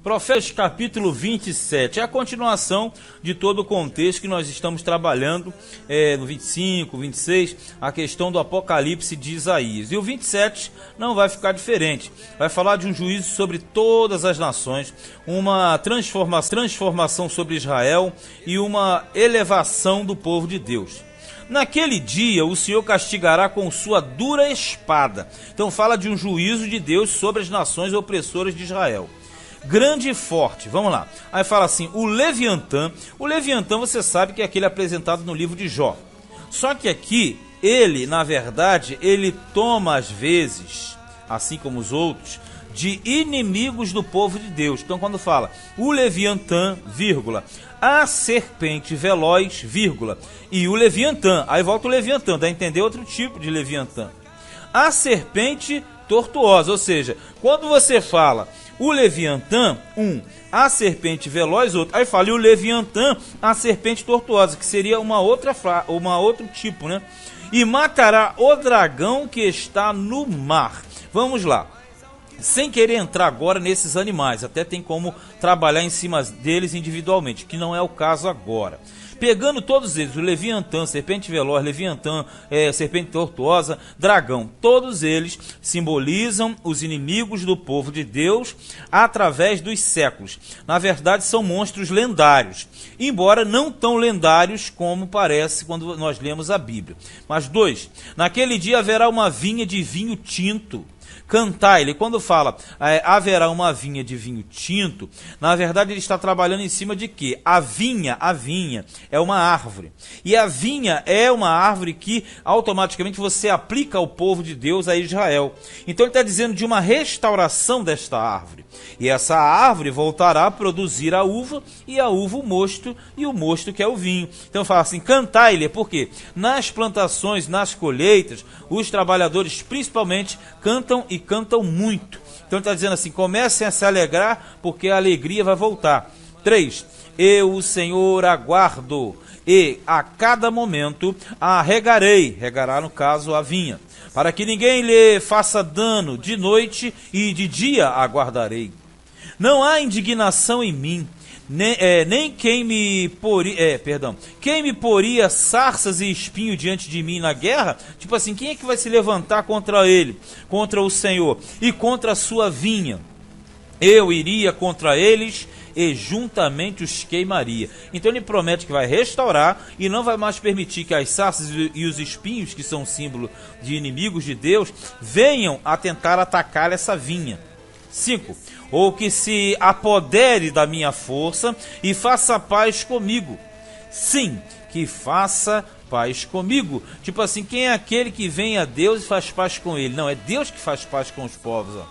Provérbios capítulo 27, é a continuação de todo o contexto que nós estamos trabalhando no 25, 26, a questão do Apocalipse de Isaías. E o 27 não vai ficar diferente, vai falar de um juízo sobre todas as nações, uma transformação sobre Israel e uma elevação do povo de Deus. Naquele dia o Senhor castigará com sua dura espada. Então fala de um juízo de Deus sobre as nações opressoras de Israel. Grande e forte, vamos lá. Aí fala assim, o Leviatã você sabe que é aquele apresentado no livro de Jó. Só que aqui, ele, na verdade, ele toma às vezes, assim como os outros, de inimigos do povo de Deus. Então quando fala, o Leviatã, vírgula, a serpente veloz, vírgula, e o Leviatã, aí volta o Leviatã, dá a entender outro tipo de Leviatã. A serpente tortuosa, ou seja, quando você fala o Leviatã, a serpente veloz, outro, aí fala e o Leviatã, a serpente tortuosa, que seria uma outro tipo, né? E matará o dragão que está no mar. Vamos lá. Sem querer entrar agora nesses animais, até tem como trabalhar em cima deles individualmente, que não é o caso agora. Pegando todos eles, o Leviatã, serpente veloz, Leviatã, serpente tortuosa, dragão, todos eles simbolizam os inimigos do povo de Deus através dos séculos. Na verdade, são monstros lendários, embora não tão lendários como parece quando nós lemos a Bíblia. Mas naquele dia haverá uma vinha de vinho tinto. Cantai-lhe, quando fala haverá uma vinha de vinho tinto, na verdade ele está trabalhando em cima de quê? A vinha é uma árvore. E a vinha é uma árvore que automaticamente você aplica ao povo de Deus, a Israel. Então ele está dizendo de uma restauração desta árvore. E essa árvore voltará a produzir a uva, e a uva o mosto, e o mosto que é o vinho. Então fala assim, cantai-lhe, porque nas plantações, nas colheitas, os trabalhadores principalmente cantam e cantam muito. Então ele está dizendo assim, comecem a se alegrar, porque a alegria vai voltar. 3, eu o Senhor aguardo, e a cada momento a regará no caso a vinha, para que ninguém lhe faça dano, de noite e de dia aguardarei. Não há indignação em mim, nem quem me poria sarças e espinho diante de mim na guerra. Tipo assim, quem é que vai se levantar contra ele, contra o Senhor e contra a sua vinha? Eu iria contra eles e juntamente os queimaria. Então ele promete que vai restaurar e não vai mais permitir que as sarças e os espinhos, que são símbolo de inimigos de Deus, venham a tentar atacar essa vinha. 5. Ou que se apodere da minha força e faça paz comigo. Sim, que faça paz comigo. Tipo assim, quem é aquele que vem a Deus e faz paz com ele? Não, é Deus que faz paz com os povos.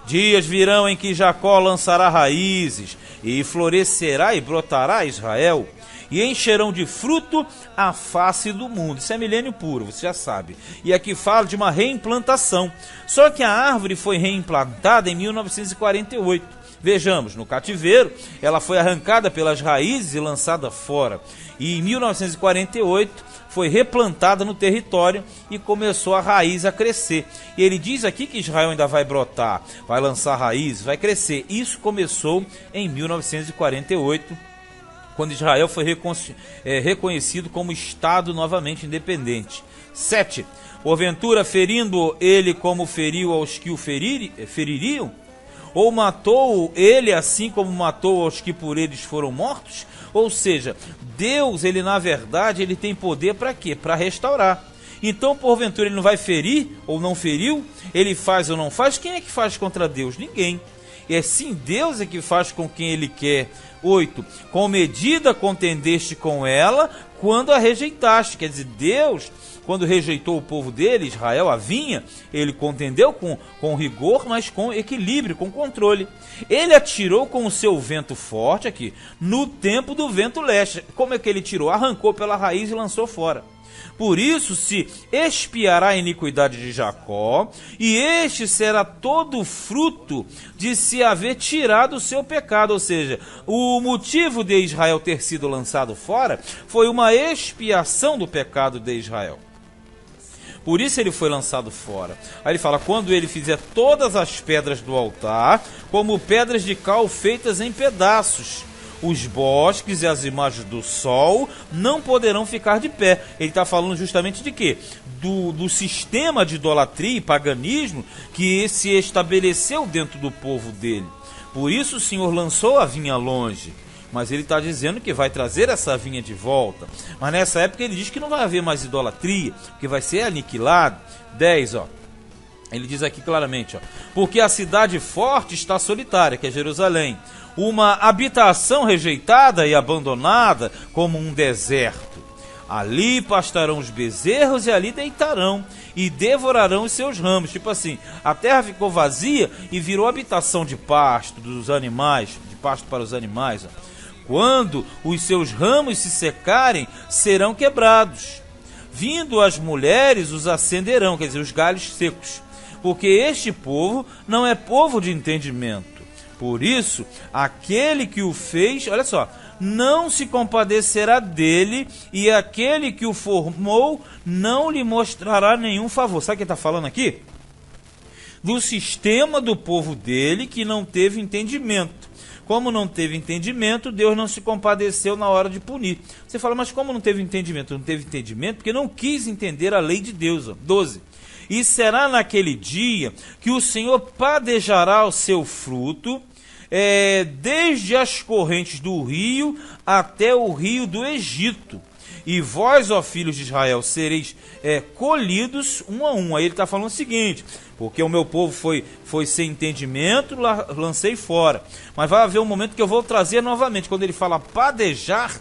Dias virão em que Jacó lançará raízes, e florescerá e brotará Israel, e encherão de fruto a face do mundo. Isso é milênio puro, você já sabe. E aqui fala de uma reimplantação. Só que a árvore foi reimplantada em 1948. Vejamos, no cativeiro, ela foi arrancada pelas raízes e lançada fora. E em 1948 foi replantada no território e começou a raiz a crescer. E ele diz aqui que Israel ainda vai brotar, vai lançar raízes, vai crescer. Isso começou em 1948, quando Israel foi reconhecido como Estado novamente independente. 7. Porventura ferindo ele como feriu aos que o feririam? Ou matou ele assim como matou aos que por eles foram mortos? Ou seja, Deus, ele na verdade, ele tem poder para quê? Para restaurar. Então, porventura, ele não vai ferir ou não feriu? Ele faz ou não faz? Quem é que faz contra Deus? Ninguém. E sim, Deus é que faz com quem ele quer. 8. Com medida contendeste com ela quando a rejeitaste. Quer dizer, Deus, quando rejeitou o povo dele, Israel, a vinha, ele contendeu com rigor, mas com equilíbrio, com controle. Ele atirou com o seu vento forte aqui, no tempo do vento leste. Como é que ele tirou? Arrancou pela raiz e lançou fora. Por isso se expiará a iniquidade de Jacó, e este será todo fruto de se haver tirado o seu pecado. Ou seja, o motivo de Israel ter sido lançado fora foi uma expiação do pecado de Israel. Por isso ele foi lançado fora. Aí ele fala, quando ele fizer todas as pedras do altar, como pedras de cal feitas em pedaços, os bosques e as imagens do sol não poderão ficar de pé. Ele está falando justamente de quê? Do sistema de idolatria e paganismo que se estabeleceu dentro do povo dele. Por isso o Senhor lançou a vinha longe. Mas ele está dizendo que vai trazer essa vinha de volta. Mas nessa época ele diz que não vai haver mais idolatria, que vai ser aniquilado. 10, ó. Ele diz aqui claramente, ó, porque a cidade forte está solitária, que é Jerusalém, uma habitação rejeitada e abandonada como um deserto. Ali pastarão os bezerros e ali deitarão e devorarão os seus ramos. Tipo assim, a terra ficou vazia e virou habitação de pasto dos animais, de pasto para os animais. Ó. Quando os seus ramos se secarem, serão quebrados. Vindo as mulheres, os acenderão, quer dizer, os galhos secos. Porque este povo não é povo de entendimento. Por isso, aquele que o fez, olha só, não se compadecerá dele, e aquele que o formou não lhe mostrará nenhum favor. Sabe o que ele está falando aqui? Do sistema do povo dele que não teve entendimento. Como não teve entendimento, Deus não se compadeceu na hora de punir. Você fala, mas como não teve entendimento? Não teve entendimento porque não quis entender a lei de Deus. 12. E será naquele dia que o Senhor padejará o seu fruto, desde as correntes do rio até o rio do Egito. E vós, ó filhos de Israel, sereis colhidos um a um. Aí ele está falando o seguinte, porque o meu povo foi sem entendimento, lancei fora. Mas vai haver um momento que eu vou trazer novamente. Quando ele fala padejar,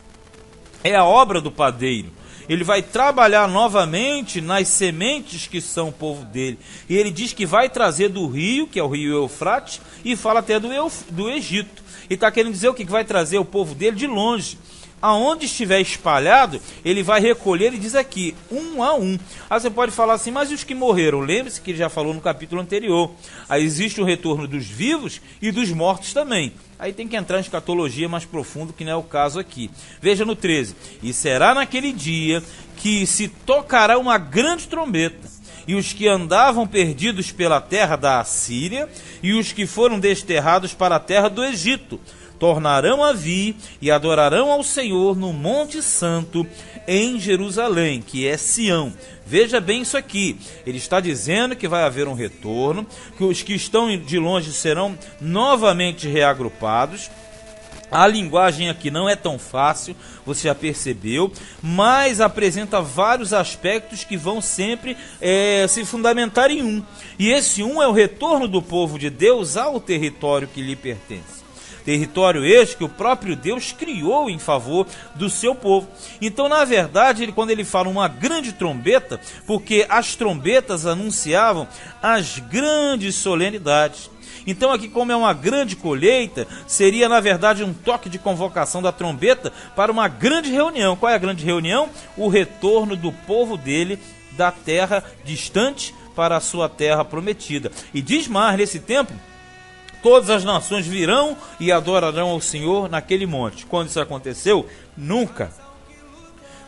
é a obra do padeiro. Ele vai trabalhar novamente nas sementes que são o povo dele. E ele diz que vai trazer do rio, que é o rio Eufrates, e fala até do Egito. E está querendo dizer o que vai trazer o povo dele de longe. Aonde estiver espalhado, ele vai recolher, ele diz aqui, um a um. Aí você pode falar assim, mas e os que morreram? Lembre-se que ele já falou no capítulo anterior. Aí existe o retorno dos vivos e dos mortos também. Aí tem que entrar em escatologia mais profundo, que não é o caso aqui. Veja no 13. E será naquele dia que se tocará uma grande trombeta, e os que andavam perdidos pela terra da Assíria, e os que foram desterrados para a terra do Egito, tornarão a vir e adorarão ao Senhor no Monte Santo em Jerusalém, que é Sião. Veja bem isso aqui, ele está dizendo que vai haver um retorno, que os que estão de longe serão novamente reagrupados. A linguagem aqui não é tão fácil, você já percebeu, mas apresenta vários aspectos que vão sempre se fundamentar em um. E esse um é o retorno do povo de Deus ao território que lhe pertence. Território este que o próprio Deus criou em favor do seu povo. Então, na verdade, quando ele fala uma grande trombeta, porque as trombetas anunciavam as grandes solenidades. Então aqui, como é uma grande colheita, seria na verdade um toque de convocação da trombeta para uma grande reunião. Qual é a grande reunião? O retorno do povo dele da terra distante para a sua terra prometida. E diz mais, nesse tempo, todas as nações virão e adorarão ao Senhor naquele monte. Quando isso aconteceu? Nunca.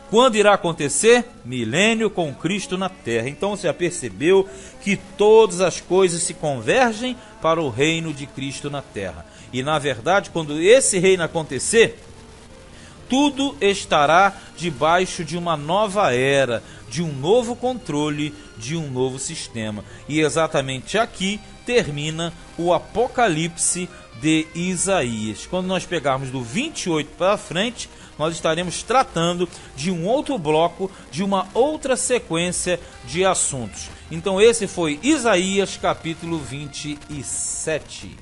Quando irá acontecer? Milênio com Cristo na terra. Então você já percebeu que todas as coisas se convergem para o reino de Cristo na terra. E na verdade, quando esse reino acontecer, tudo estará debaixo de uma nova era, de um novo controle, de um novo sistema. E exatamente aqui termina o Apocalipse de Isaías. Quando nós pegarmos do 28 para frente, nós estaremos tratando de um outro bloco, de uma outra sequência de assuntos. Então esse foi Isaías capítulo 27.